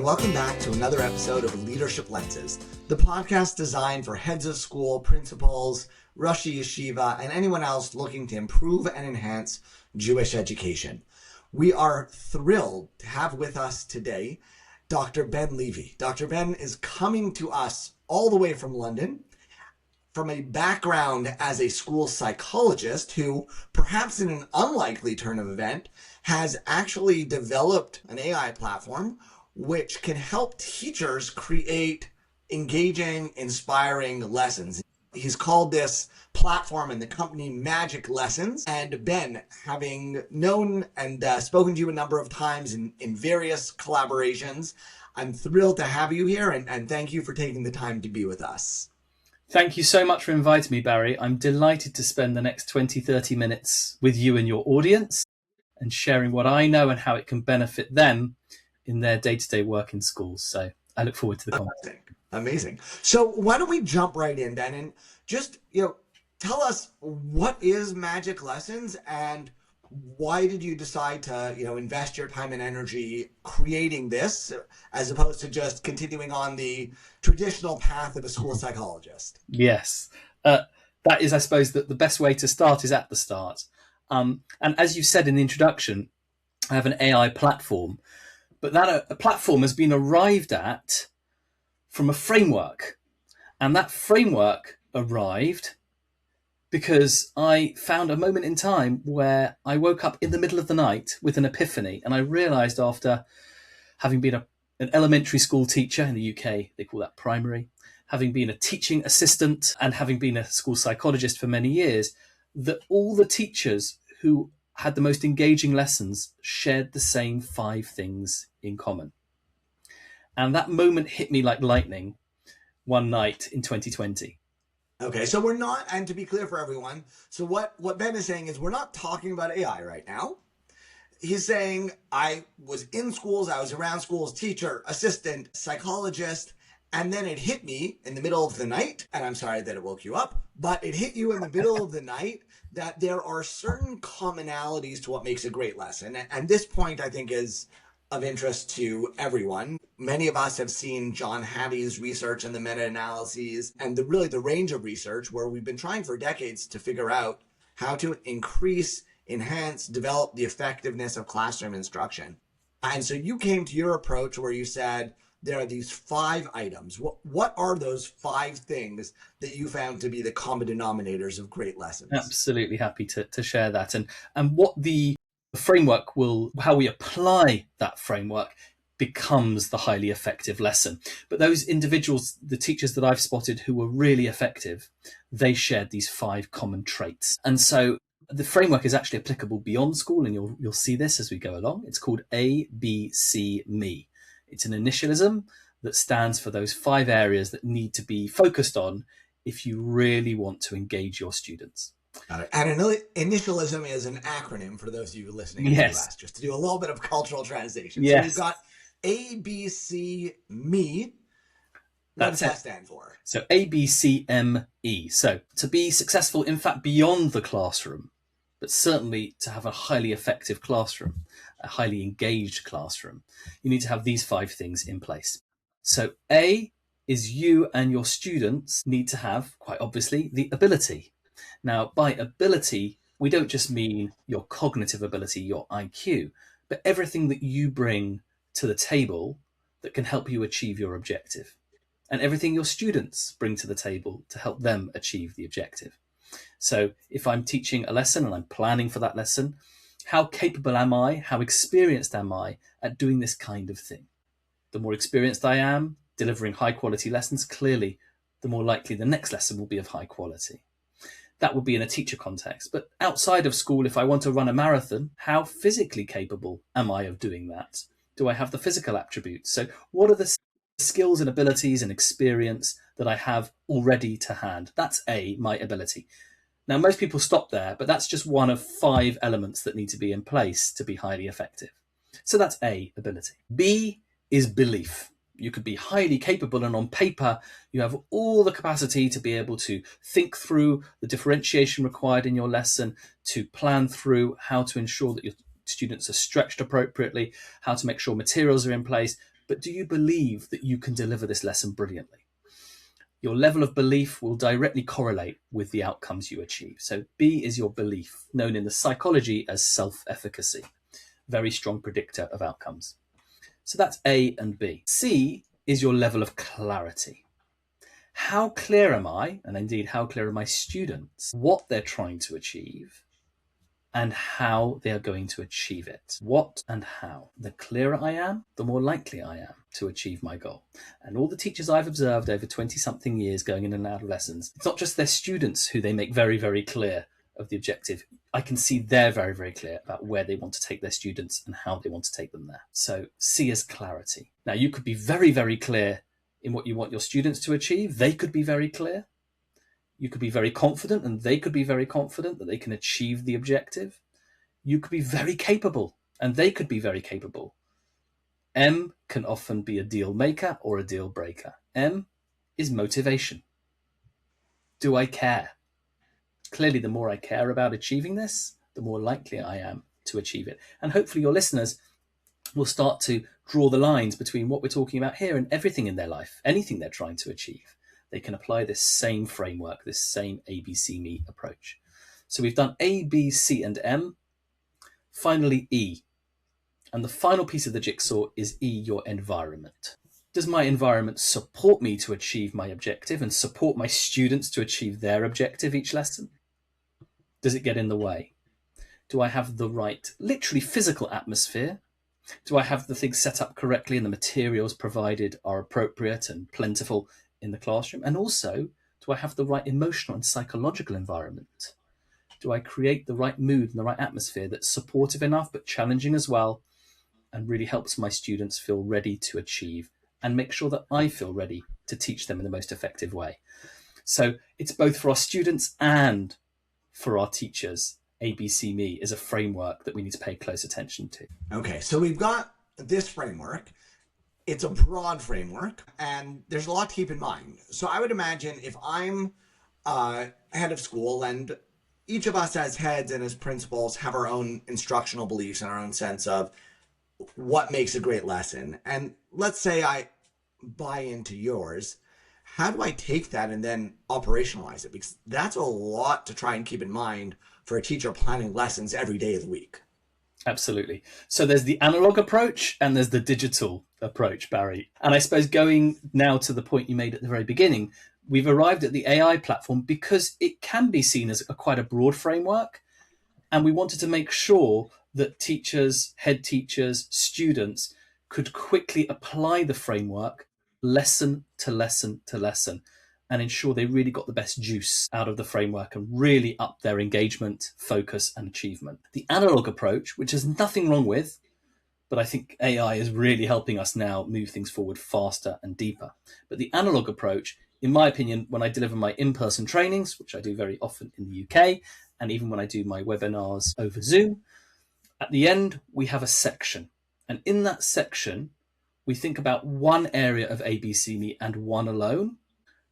and welcome back to another episode of Leadership Lenses, the podcast designed for heads of school, principals, Rosh Yeshiva, and anyone else looking to improve and enhance Jewish education. We are thrilled to have with us today Dr. Ben Levy. Dr. Ben is coming to us all the way from London, from a background as a school psychologist who, perhaps in an unlikely turn of event, has actually developed an AI platform which can help teachers create engaging, inspiring lessons. He's called this platform and the company Magic Lessons. And Ben, having known and spoken to you a number of times in various collaborations, I'm thrilled to have you here and thank you for taking the time to be with us. Thank you so much for inviting me, Barry. I'm delighted to spend the next 20, 30 minutes with you and your audience and sharing what I know and how it can benefit them in their day-to-day work in schools. So I look forward to the conversation. Amazing. So why don't we jump right in, Ben, and just, tell us, what is Magic Lessons and why did you decide to, invest your time and energy creating this as opposed to just continuing on the traditional path of a school psychologist? Yes. That is, I suppose, that the best way to start is at the start. And as you said in the introduction, I have an AI platform, but that a platform has been arrived at from a framework. And that framework arrived because I found a moment in time where I woke up in the middle of the night with an epiphany. And I realized, after having been an elementary school teacher in the UK, they call that primary, having been a teaching assistant and having been a school psychologist for many years, that all the teachers who had the most engaging lessons shared the same 5 things in common. And that moment hit me like lightning one night in 2020. Okay, so we're not, and to be clear for everyone, so what Ben is saying is we're not talking about AI right now. He's saying I was in schools, I was around schools, teacher, assistant, psychologist, and then it hit me in the middle of the night, and I'm sorry that it woke you up, but it hit you in the middle of the night that there are certain commonalities to what makes a great lesson. And this point, I think, is of interest to everyone. Many of us have seen John Hattie's research and the meta-analyses and the range of research where we've been trying for decades to figure out how to increase, enhance, develop the effectiveness of classroom instruction. And so you came to your approach where you said there are these 5 items. What are those 5 things that you found to be the common denominators of great lessons? Absolutely happy to share that. And what the framework how we apply that framework becomes the highly effective lesson. But those individuals, the teachers that I've spotted who were really effective, they shared these 5 common traits. And so the framework is actually applicable beyond school, and you'll see this as we go along. It's called ABC-ME. It's an initialism that stands for those 5 areas that need to be focused on if you really want to engage your students. Got it. And initialism is an acronym for those of you listening in the US, just to do a little bit of cultural translation. Yes. So we've got ABC-ME. What does that stand for? So ABCME. So to be successful, in fact, beyond the classroom, but certainly to have a highly effective classroom, a highly engaged classroom, you need to have these 5 things in place. So A is you and your students need to have, quite obviously, the ability. Now, by ability, we don't just mean your cognitive ability, your IQ, but everything that you bring to the table that can help you achieve your objective, and everything your students bring to the table to help them achieve the objective. So if I'm teaching a lesson and I'm planning for that lesson, how capable am I, how experienced am I at doing this kind of thing? The more experienced I am delivering high quality lessons, clearly, the more likely the next lesson will be of high quality. That would be in a teacher context. But outside of school, if I want to run a marathon, how physically capable am I of doing that? Do I have the physical attributes? So what are the skills and abilities and experience that I have already to hand? That's A, my ability. Now, most people stop there, but that's just one of 5 elements that need to be in place to be highly effective. So that's A, ability. B is belief. You could be highly capable, and on paper, you have all the capacity to be able to think through the differentiation required in your lesson, to plan through how to ensure that your students are stretched appropriately, how to make sure materials are in place. but do you believe that you can deliver this lesson brilliantly? Your level of belief will directly correlate with the outcomes you achieve. So B is your belief, known in the psychology as self-efficacy. Very strong predictor of outcomes. So that's A and B. C is your level of clarity. How clear am I, and indeed how clear are my students, what they're trying to achieve and how they are going to achieve it? What and how. The clearer I am, the more likely I am to achieve my goal. And all the teachers I've observed over 20-something years going in and out of lessons, it's not just their students who they make very, very clear of the objective. I can see they're very, very clear about where they want to take their students and how they want to take them there. So C is clarity. Now, you could be very, very clear in what you want your students to achieve. They could be very clear. You could be very confident and they could be very confident that they can achieve the objective. You could be very capable and they could be very capable. M can often be a deal maker or a deal breaker. M is motivation. Do I care? Clearly, the more I care about achieving this, the more likely I am to achieve it. And hopefully your listeners will start to draw the lines between what we're talking about here and everything in their life, anything they're trying to achieve. They can apply this same framework, this same ABC-ME approach. So we've done A, B, C, and M. Finally, E. And the final piece of the jigsaw is E, your environment. Does my environment support me to achieve my objective and support my students to achieve their objective each lesson? Does it get in the way? Do I have the right, literally physical atmosphere? Do I have the things set up correctly and the materials provided are appropriate and plentiful in the classroom? And also, do I have the right emotional and psychological environment? Do I create the right mood and the right atmosphere that's supportive enough but challenging as well and really helps my students feel ready to achieve and make sure that I feel ready to teach them in the most effective way? So it's both for our students and for our teachers. ABC-ME is a framework that we need to pay close attention to. Okay, so we've got this framework. It's a broad framework, and there's a lot to keep in mind. So I would imagine if I'm head of school, and each of us as heads and as principals have our own instructional beliefs and our own sense of what makes a great lesson. And let's say I buy into yours. How do I take that and then operationalize it? Because that's a lot to try and keep in mind for a teacher planning lessons every day of the week. Absolutely. So there's the analog approach and there's the digital approach, Barry. And I suppose going now to the point you made at the very beginning, we've arrived at the AI platform because it can be seen as quite a broad framework. And we wanted to make sure that teachers, head teachers, students could quickly apply the framework lesson to lesson to lesson and ensure they really got the best juice out of the framework and really up their engagement, focus, and achievement. The analog approach, which there's nothing wrong with, but I think AI is really helping us now move things forward faster and deeper. But the analog approach, in my opinion, when I deliver my in-person trainings, which I do very often in the UK, and even when I do my webinars over Zoom, at the end, we have a section. And in that section, we think about one area of ABC-ME and one alone.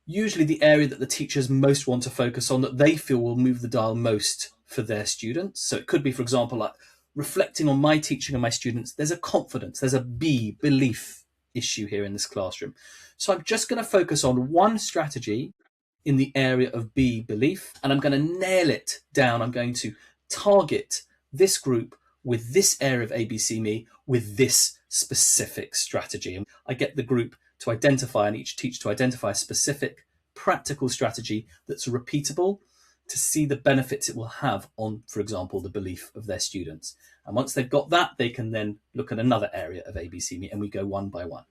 Usually the area that the teachers most want to focus on, that they feel will move the dial most for their students. So it could be, for example, like reflecting on my teaching and my students, there's a confidence, there's a belief issue here in this classroom. So I'm just going to focus on one strategy in the area of belief, and I'm going to nail it down. I'm going to target this group with this area of ABC-ME with this specific strategy. And I get the group to identify, and each teacher to identify a specific practical strategy that's repeatable to see the benefits it will have on, for example, the belief of their students. And once they've got that, they can then look at another area of ABC-ME, and we go one by one.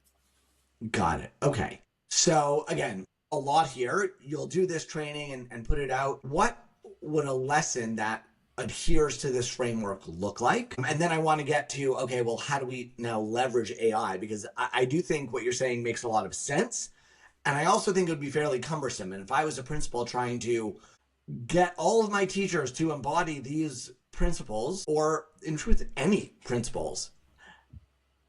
Got it. Okay. So again, a lot here. You'll do this training and put it out. What would a lesson that adheres to this framework look like? And then I want to get to, okay, well, how do we now leverage AI? Because I do think what you're saying makes a lot of sense. And I also think it would be fairly cumbersome. And if I was a principal trying to get all of my teachers to embody these principles, or in truth, any principles,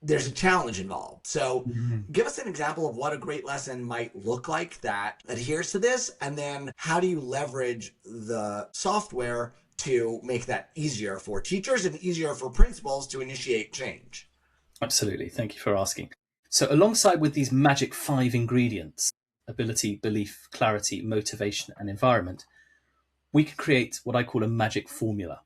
there's a challenge involved. So give us an example of what a great lesson might look like that adheres to this. And then how do you leverage the software to make that easier for teachers and easier for principals to initiate change? Absolutely. Thank you for asking. So alongside with these magic 5 ingredients, ability, belief, clarity, motivation, and environment, we can create what I call a magic formula.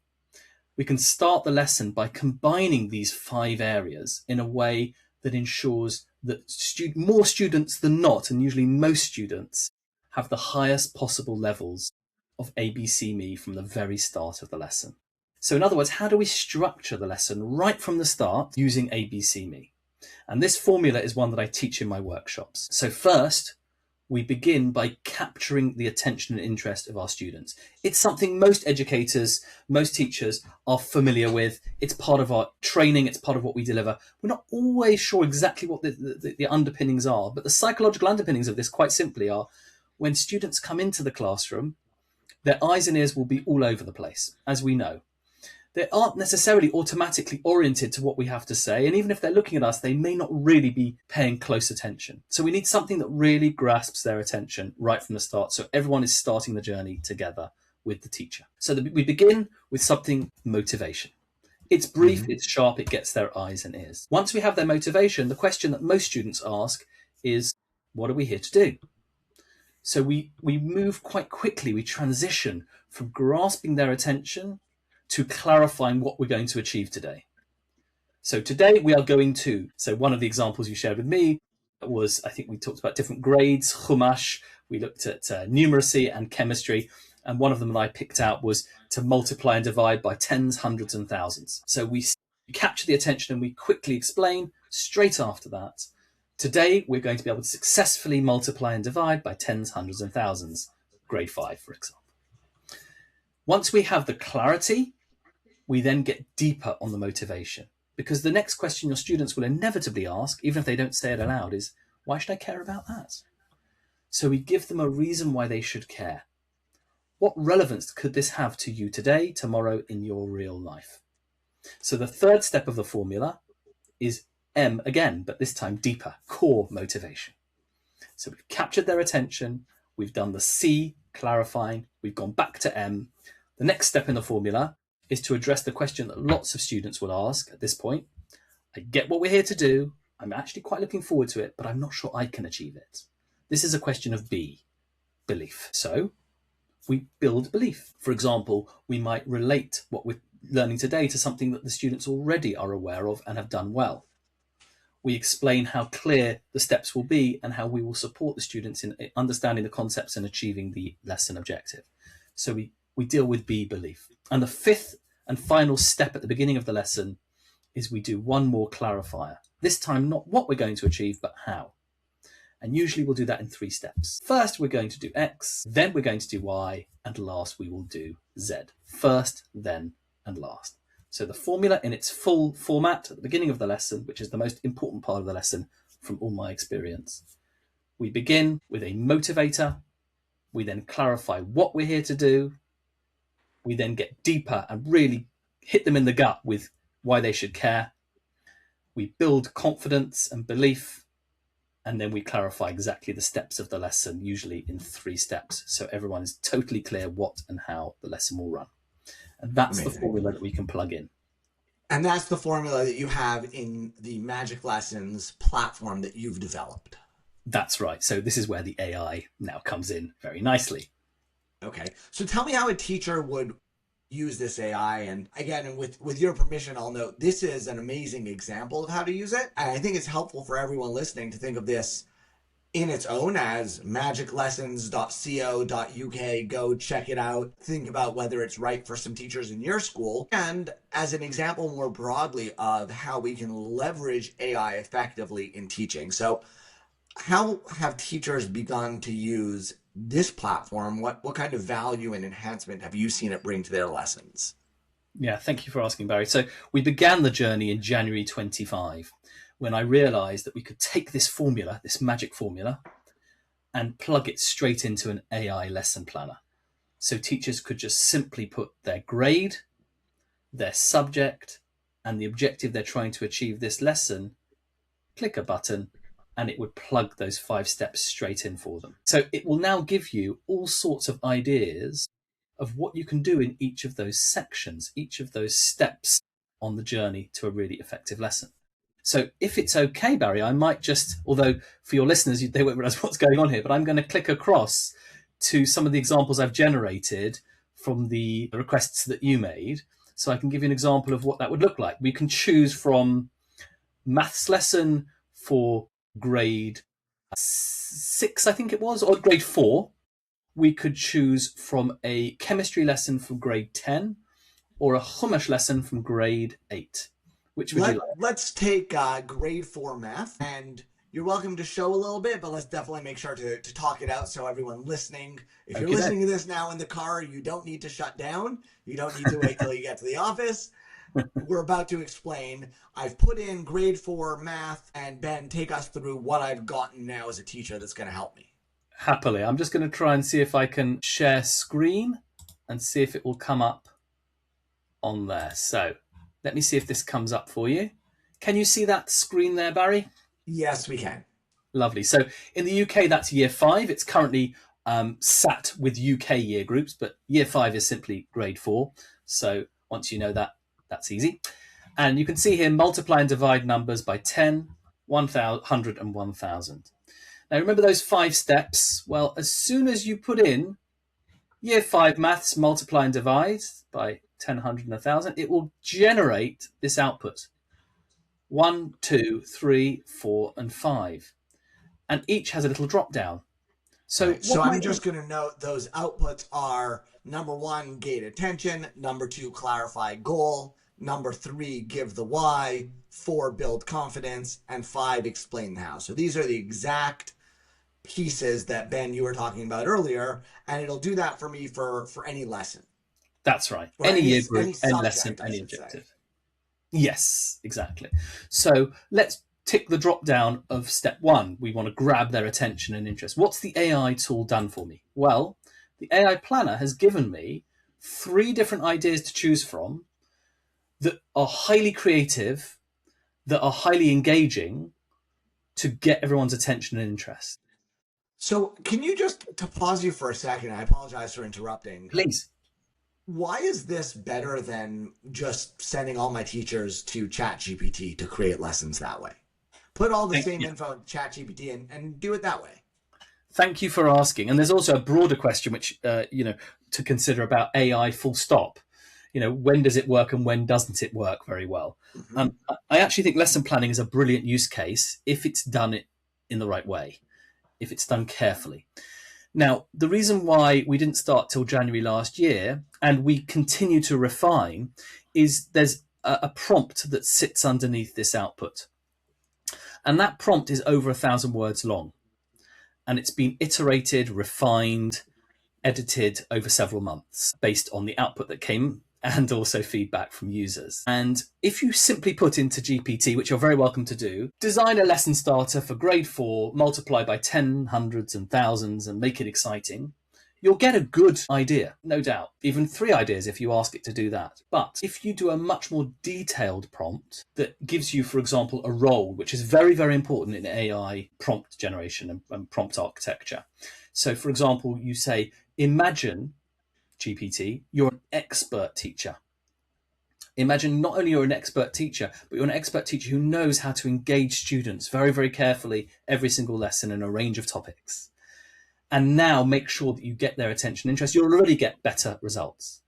We can start the lesson by combining these 5 areas in a way that ensures that more students than not, and usually most students, have the highest possible levels of ABC Me from the very start of the lesson. So in other words, how do we structure the lesson right from the start using ABC Me? And this formula is one that I teach in my workshops. So first, we begin by capturing the attention and interest of our students. It's something most educators, most teachers are familiar with. It's part of our training. It's part of what we deliver. We're not always sure exactly what the underpinnings are, but the psychological underpinnings of this quite simply are when students come into the classroom, their eyes and ears will be all over the place, as we know. They aren't necessarily automatically oriented to what we have to say. And even if they're looking at us, they may not really be paying close attention. So we need something that really grasps their attention right from the start. So everyone is starting the journey together with the teacher. So we begin with something motivation. It's brief, it's sharp, it gets their eyes and ears. Once we have their motivation, the question that most students ask is, what are we here to do? So we move quite quickly. We transition from grasping their attention to clarifying what we're going to achieve today. So today we are going to, so one of the examples you shared with me was, I think we talked about different grades, chumash, we looked at numeracy and chemistry, and one of them that I picked out was to multiply and divide by tens, hundreds, and thousands. So we capture the attention and we quickly explain straight after that. Today we're going to be able to successfully multiply and divide by tens, hundreds, and thousands, grade 5, for example. Once we have the clarity, we then get deeper on the motivation, because the next question your students will inevitably ask, even if they don't say it aloud, is, why should I care about that? So we give them a reason why they should care. What relevance could this have to you today, tomorrow, in your real life? So the third step of the formula is M again, but this time deeper, core motivation. So we've captured their attention, we've done the C, clarifying, we've gone back to M. The next step in the formula is to address the question that lots of students will ask at this point. I get what we're here to do. I'm actually quite looking forward to it, but I'm not sure I can achieve it. This is a question of B, belief. So we build belief. For example, we might relate what we're learning today to something that the students already are aware of and have done well. We explain how clear the steps will be and how we will support the students in understanding the concepts and achieving the lesson objective. So we deal with B, belief. And the fifth and final step at the beginning of the lesson is we do one more clarifier. This time, not what we're going to achieve, but how. And usually we'll do that in 3 steps. First, we're going to do X, then we're going to do Y, and last we will do Z. First, then, and last. So the formula in its full format at the beginning of the lesson, which is the most important part of the lesson from all my experience. We begin with a motivator. We then clarify what we're here to do. We then get deeper and really hit them in the gut with why they should care. We build confidence and belief, and then we clarify exactly the steps of the lesson, usually in 3 steps, so everyone is totally clear what and how the lesson will run. And that's Amazing. The formula that we can plug in. And that's the formula that you have in the Magic Lessons platform that you've developed. That's right. So this is where the AI now comes in very nicely. Okay. So tell me how a teacher would use this AI. And again, with your permission, I'll note this is an amazing example of how to use it. And I think it's helpful for everyone listening to think of this in its own as magiclessons.co.uk. Go check it out. Think about whether it's right for some teachers in your school, and as an example more broadly of how we can leverage AI effectively in teaching. So how have teachers begun to use this platform? What kind of value and enhancement have you seen it bring to their lessons? Yeah, thank you for asking, Barry. So we began the journey in January 25, when I realized that we could take this formula, this magic formula, and plug it straight into an AI lesson planner. So teachers could just simply put their grade, their subject, and the objective they're trying to achieve this lesson, click a button, and it would plug those 5 steps straight in for them. So it will now give you all sorts of ideas of what you can do in each of those sections, each of those steps on the journey to a really effective lesson. So if it's okay, Barry, I might just, although for your listeners, they won't realize what's going on here, but I'm going to click across to some of the examples I've generated from the requests that you made. So I can give you an example of what that would look like. We can choose from maths lesson for grade 6, I think it was, or grade 4. We could choose from a chemistry lesson for grade 10 or a Chumash lesson from grade 8. Which would you like? Let's take grade 4 math, and you're welcome to show a little bit, but let's definitely make sure to talk it out so everyone listening, if you're listening to this now in the car, you don't need to shut down. You don't need to wait till you get to the office. We're about to explain. I've put in grade 4 math, and Ben, take us through what I've gotten now as a teacher that's going to help me. Happily. I'm just going to try and see if I can share screen and see if it will come up on there. So let me see if this comes up for you. Can you see that screen there, Barry? Yes, we can. Lovely. So in the UK, that's year 5. It's currently sat with UK year groups, but year 5 is simply grade 4. So once you know that, that's easy. And you can see here, multiply and divide numbers by 10, 100 and 1,000. Now remember those 5 steps? Well, as soon as you put in year 5 maths, multiply and divide by 10, 100 and 1,000, it will generate this output. 1, 2, 3, 4, and 5. And each has a little drop down. So, right. So I'm just going to note those outputs are number 1, gate attention. Number 2, clarify goal. Number 3, give the why. 4, build confidence. And 5, explain the how. So these are the exact pieces that, Ben, you were talking about earlier. And it'll do that for me for any lesson. That's right. Or any year group, any any subject, lesson, I any should objective. say. Yes, exactly. So let's tick the drop down of step 1. We want to grab their attention and interest. What's the AI tool done for me? Well, the AI planner has given me 3 different ideas to choose from that are highly creative, that are highly engaging to get everyone's attention and interest. So can you just, to pause you for a second, I apologize for interrupting. Please. Why is this better than just sending all my teachers to ChatGPT to create lessons that way? Put all the same info in ChatGPT and do it that way. Thank you for asking. And there's also a broader question, which, to consider about AI full stop. When does it work and when doesn't it work very well? Mm-hmm. I actually think lesson planning is a brilliant use case if it's done it in the right way, if it's done carefully. Now, the reason why we didn't start till January last year, and we continue to refine, is there's a prompt that sits underneath this output. And that prompt is over 1,000 words long. And it's been iterated, refined, edited over several months based on the output that came and also feedback from users. And if you simply put into GPT, which you're very welcome to do, design a lesson starter for grade 4, multiply by 10, hundreds and thousands and make it exciting, you'll get a good idea, no doubt. Even 3 ideas if you ask it to do that. But if you do a much more detailed prompt that gives you, for example, a role, which is very, very important in AI prompt generation and prompt architecture. So, for example, you say, imagine, GPT, you're an expert teacher. Imagine not only you're an expert teacher, but you're an expert teacher who knows how to engage students very, very carefully every single lesson in a range of topics. And now make sure that you get their attention and interest. You'll already get better results.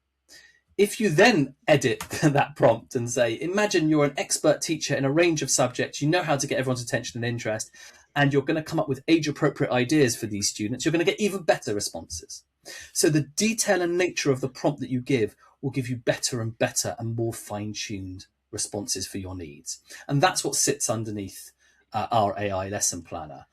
If you then edit that prompt and say, imagine you're an expert teacher in a range of subjects, you know how to get everyone's attention and interest, and you're going to come up with age-appropriate ideas for these students, you're going to get even better responses. So the detail and nature of the prompt that you give will give you better and better and more fine-tuned responses for your needs. And that's what sits underneath our AI lesson planner.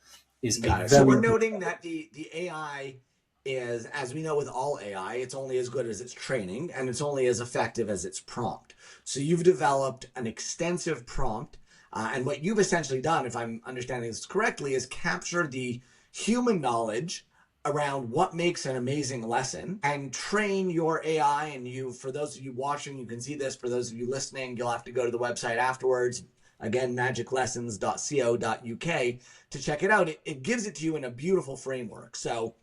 So we're noting that the AI is, as we know with all AI, it's only as good as its training, and it's only as effective as its prompt. So you've developed an extensive prompt, and what you've essentially done, if I'm understanding this correctly, is capture the human knowledge around what makes an amazing lesson and train your AI. And you, for those of you watching, you can see this. For those of you listening, you'll have to go to the website afterwards. Again, magiclessons.co.uk to check it out. It gives it to you in a beautiful framework. So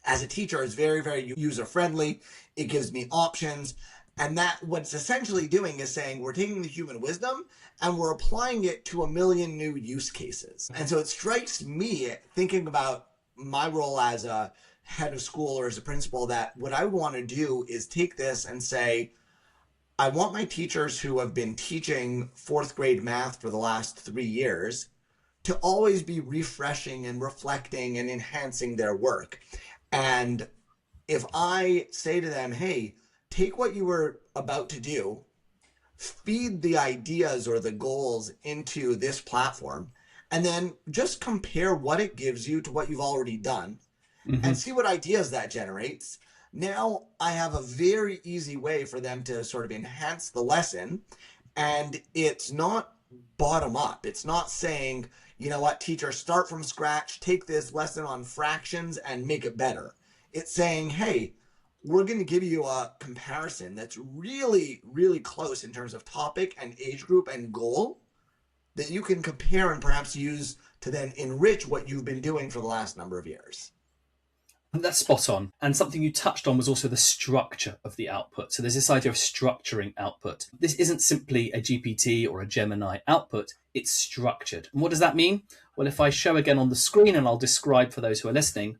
as a teacher, it's very, very user-friendly. It gives me options. And that what it's essentially doing is saying we're taking the human wisdom and we're applying it to a million new use cases. And so it strikes me, thinking about my role as a head of school or as a principal, that what I want to do is take this and say, I want my teachers who have been teaching fourth grade math for the last 3 years to always be refreshing and reflecting and enhancing their work. And if I say to them, hey, take what you were about to do, feed the ideas or the goals into this platform, and then just compare what it gives you to what you've already done Mm-hmm. and see what ideas that generates. Now I have a very easy way for them to sort of enhance the lesson. And it's not bottom up. It's not saying, you know what, teacher, start from scratch, take this lesson on fractions and make it better. It's saying, hey, we're going to give you a comparison that's really, really close in terms of topic and age group and goal that you can compare and perhaps use to then enrich what you've been doing for the last number of years. That's spot on. And something you touched on was also the structure of the output. So there's this idea of structuring output. This isn't simply a GPT or a Gemini output, it's structured. And what does that mean? Well, if I show again on the screen, and I'll describe for those who are listening,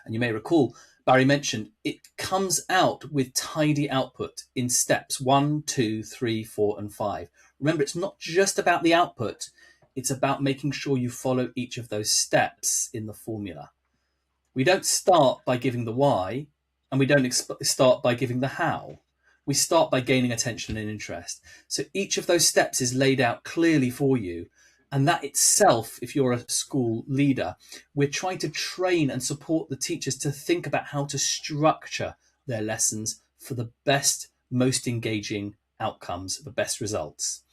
and you may recall, Barry mentioned it comes out with tidy output in steps 1, 2, 3, 4, and 5. Remember, it's not just about the output, it's about making sure you follow each of those steps in the formula. We don't start by giving the why, and we don't start by giving the how. We start by gaining attention and interest. So each of those steps is laid out clearly for you. And that itself, if you're a school leader, we're trying to train and support the teachers to think about how to structure their lessons for the best, most engaging outcomes, the best results.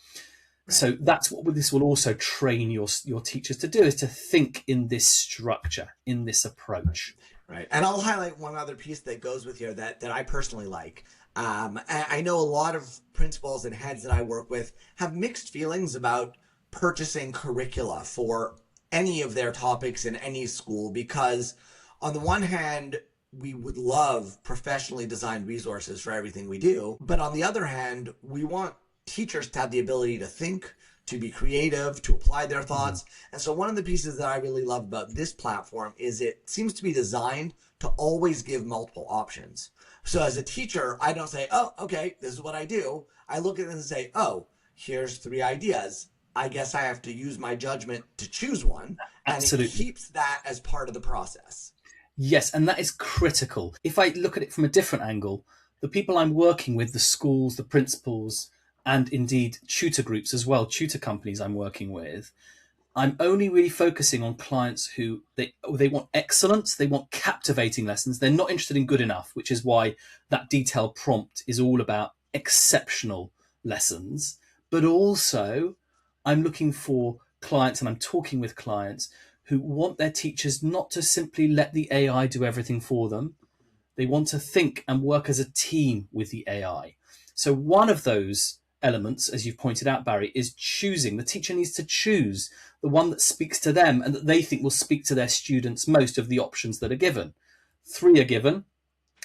So that's what this will also train your teachers to do, is to think in this structure, in this approach. Right. And I'll highlight one other piece that goes with here that I personally like. I know a lot of principals and heads that I work with have mixed feelings about purchasing curricula for any of their topics in any school, because on the one hand, we would love professionally designed resources for everything we do. But on the other hand, we want teachers to have the ability to think, to be creative, to apply their thoughts. And so one of the pieces that I really love about this platform is it seems to be designed to always give multiple options. So as a teacher, I don't say, oh, okay, this is what I do. I look at it and say, oh, here's 3 ideas. I guess I have to use my judgment to choose one. And Absolutely. it keeps that as part of the process. Yes, and that is critical. If I look at it from a different angle, the people I'm working with, the schools, the principals, and indeed tutor groups as well, tutor companies I'm working with, I'm only really focusing on clients who they want excellence, they want captivating lessons. They're not interested in good enough, which is why that detailed prompt is all about exceptional lessons. But also, I'm looking for clients, and I'm talking with clients who want their teachers not to simply let the AI do everything for them. They want to think and work as a team with the AI. So one of those elements, as you've pointed out, Barry, is choosing. The teacher needs to choose the one that speaks to them and that they think will speak to their students most of the options that are given. 3 are given,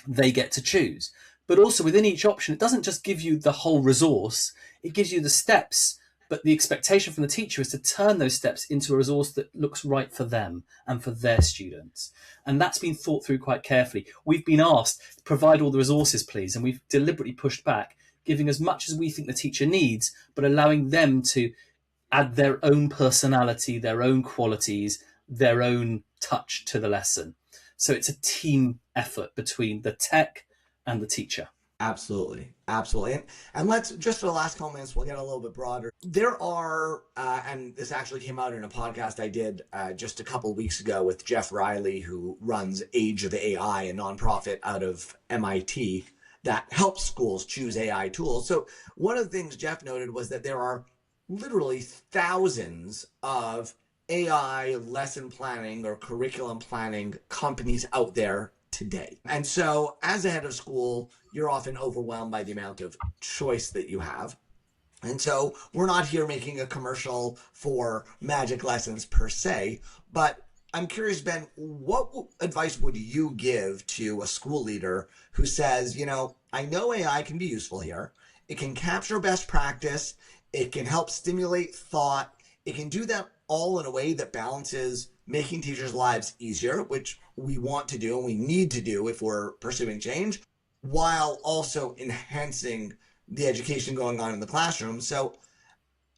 they get to choose. But also within each option, it doesn't just give you the whole resource, it gives you the steps. But the expectation from the teacher is to turn those steps into a resource that looks right for them and for their students. And that's been thought through quite carefully. We've been asked to provide all the resources, please, and we've deliberately pushed back, giving as much as we think the teacher needs, but allowing them to add their own personality, their own qualities, their own touch to the lesson. So it's a team effort between the tech and the teacher. Absolutely. Absolutely. And let's just for the last couple minutes, we'll get a little bit broader. There are, and this actually came out in a podcast I did just a couple of weeks ago with Jeff Riley, who runs Age of AI, a nonprofit out of MIT that helps schools choose AI tools. So one of the things Jeff noted was that there are literally thousands of AI lesson planning or curriculum planning companies out there today. And so as a head of school, you're often overwhelmed by the amount of choice that you have. And so we're not here making a commercial for magic lessons per se, but I'm curious, Ben, what advice would you give to a school leader who says, I know AI can be useful here. It can capture best practice. It can help stimulate thought. It can do that all in a way that balances making teachers' lives easier, which we want to do and we need to do if we're pursuing change, while also enhancing the education going on in the classroom. So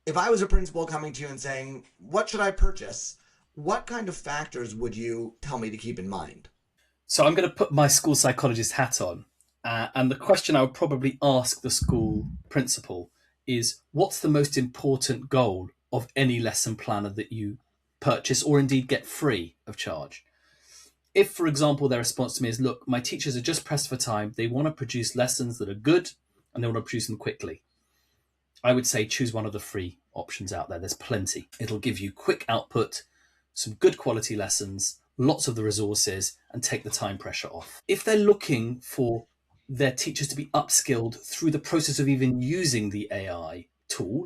if I was a principal coming to you and saying, what should I purchase? What kind of factors would you tell me to keep in mind? So I'm going to put my school psychologist hat on. And the question I would probably ask the school principal is, what's the most important goal of any lesson planner that you purchase or indeed get free of charge? If, for example, their response to me is, look, my teachers are just pressed for time. They want to produce lessons that are good and they want to produce them quickly. I would say choose one of the free options out there. There's plenty. It'll give you quick output, some good quality lessons, lots of the resources, and take the time pressure off. If they're looking for their teachers to be upskilled through the process of even using the AI tool,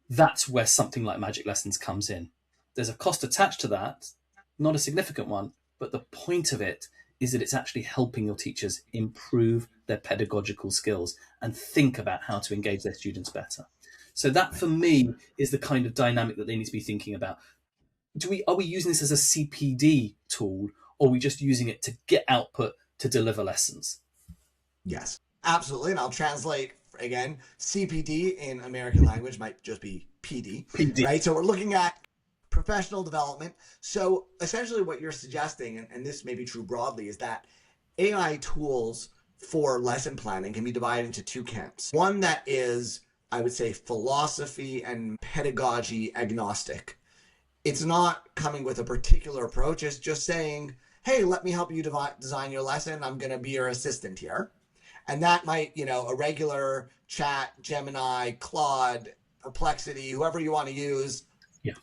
that's where something like Magic Lessons comes in. There's a cost attached to that, not a significant one, but the point of it is that it's actually helping your teachers improve their pedagogical skills and think about how to engage their students better. So that, for me, is the kind of dynamic that they need to be thinking about. Are we using this as a CPD tool, or are we just using it to get output to deliver lessons? Yes, absolutely. And I'll translate again. CPD in American language might just be PD, PD. right? So we're looking at professional development. So essentially what you're suggesting, and this may be true broadly, is that AI tools for lesson planning can be divided into two camps. One that is, I would say, philosophy and pedagogy agnostic. It's not coming with a particular approach. It's just saying, hey, let me help you design your lesson. I'm going to be your assistant here. And that might, a regular chat, Gemini, Claude, Perplexity, whoever you want to use,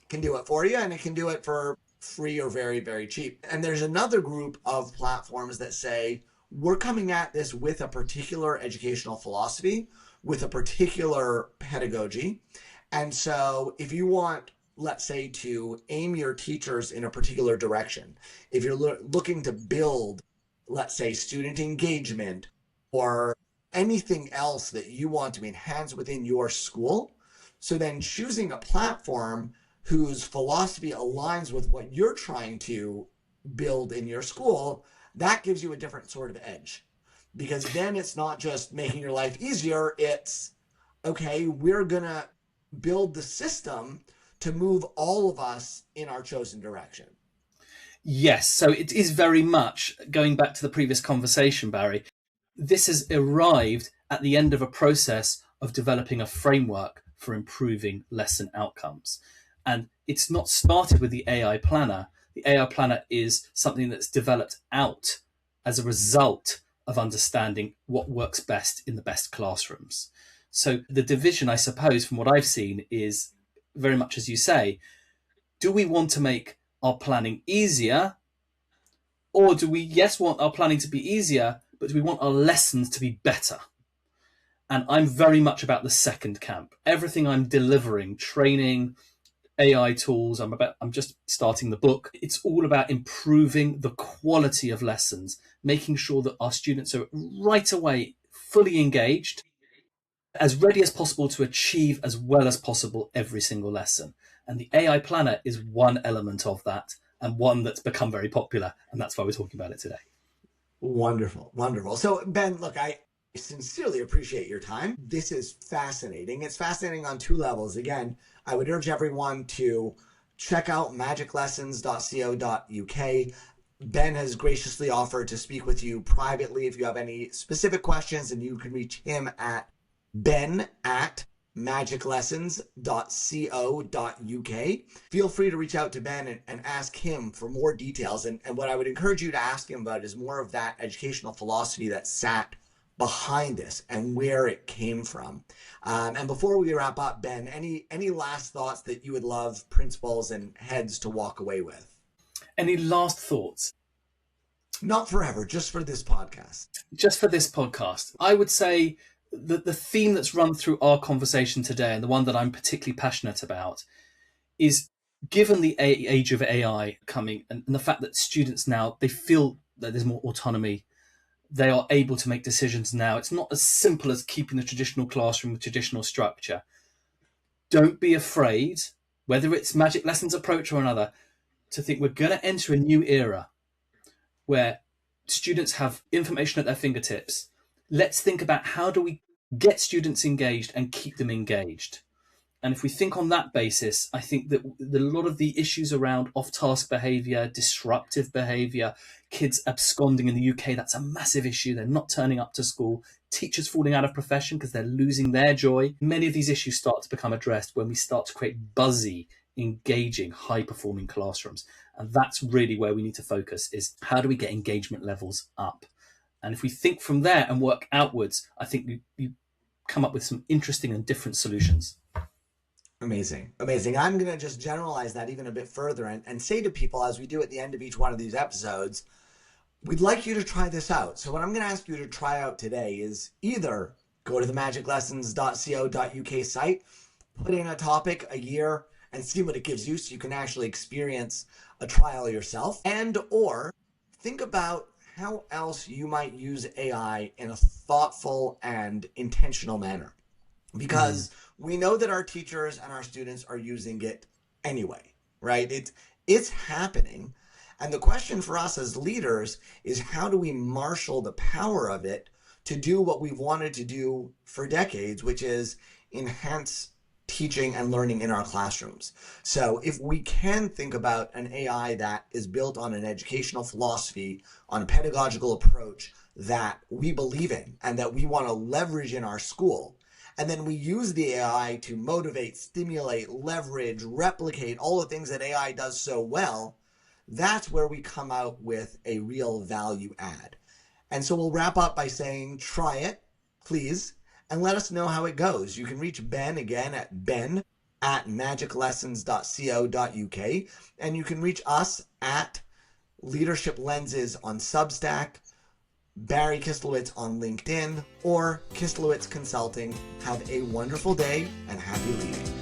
can do it for you, and it can do it for free or very, very cheap. And there's another group of platforms that say, we're coming at this with a particular educational philosophy, with a particular pedagogy. And so if you want, let's say, to aim your teachers in a particular direction, if you're looking to build, let's say, student engagement or anything else that you want to enhance within your school, so then choosing a platform whose philosophy aligns with what you're trying to build in your school, that gives you a different sort of edge. Because then it's not just making your life easier, it's, okay, we're going to build the system to move all of us in our chosen direction. Yes, so it is very much, going back to the previous conversation, Barry, this has arrived at the end of a process of developing a framework for improving lesson outcomes. And it's not started with the AI planner. The AI planner is something that's developed out as a result of understanding what works best in the best classrooms. So the division, I suppose, from what I've seen is very much as you say, do we want to make our planning easier? Or do we, yes, want our planning to be easier, but do we want our lessons to be better? And I'm very much about the second camp. Everything I'm delivering, training, AI tools, I'm just starting the book. It's all about improving the quality of lessons, making sure that our students are right away fully engaged, as ready as possible to achieve as well as possible every single lesson. And the AI planner is one element of that, and one that's become very popular. And that's why we're talking about it today. Wonderful, wonderful. So, Ben, look, I sincerely appreciate your time. This is fascinating. It's fascinating on two levels. Again, I would urge everyone to check out magiclessons.co.uk. Ben has graciously offered to speak with you privately if you have any specific questions, and you can reach him at ben@magiclessons.co.uk. Feel free to reach out to Ben and ask him for more details. And what I would encourage you to ask him about is more of that educational philosophy that sat behind this and where it came from. And before we wrap up, Ben, any last thoughts that you would love principals and heads to walk away with? Any last thoughts? Not forever, just for this podcast. Just for this podcast. I would say that the theme that's run through our conversation today, and the one that I'm particularly passionate about, is Given the age of AI coming, and the fact that students now, they feel that there's more autonomy, they are able to make decisions now. It's not as simple as keeping the traditional classroom with traditional structure. Don't be afraid, whether it's Magic Lessons approach or another, to think we're going to enter a new era where students have information at their fingertips. Let's think about how do we get students engaged and keep them engaged. And if we think on that basis, I think that a lot of the issues around off-task behaviour, disruptive behaviour, kids absconding in the UK, that's a massive issue. They're not turning up to school. Teachers falling out of profession because they're losing their joy. Many of these issues start to become addressed when we start to create buzzy, engaging, high-performing classrooms. And that's really where we need to focus, is how do we get engagement levels up? And if we think from there and work outwards, I think you come up with some interesting and different solutions. Amazing. Amazing. I'm going to just generalize that even a bit further and say to people, as we do at the end of each one of these episodes, we'd like you to try this out. So what I'm going to ask you to try out today is either go to the magiclessons.co.uk site, put in a topic, a year, and see what it gives you so you can actually experience a trial yourself, and or think about how else you might use AI in a thoughtful and intentional manner. Because we know that our teachers and our students are using it anyway, right? It's happening. And the question for us as leaders is, how do we marshal the power of it to do what we've wanted to do for decades, which is enhance teaching and learning in our classrooms. So if we can think about an AI that is built on an educational philosophy, on a pedagogical approach that we believe in and that we want to leverage in our school, and then we use the AI to motivate, stimulate, leverage, replicate all the things that AI does so well, that's where we come out with a real value add. And so we'll wrap up by saying, try it, please, and let us know how it goes. You can reach Ben again at ben@magiclessons.co.uk, and you can reach us at Leadership Lenses on Substack, Barry Kislowitz on LinkedIn, or Kislowitz Consulting. Have a wonderful day and happy reading.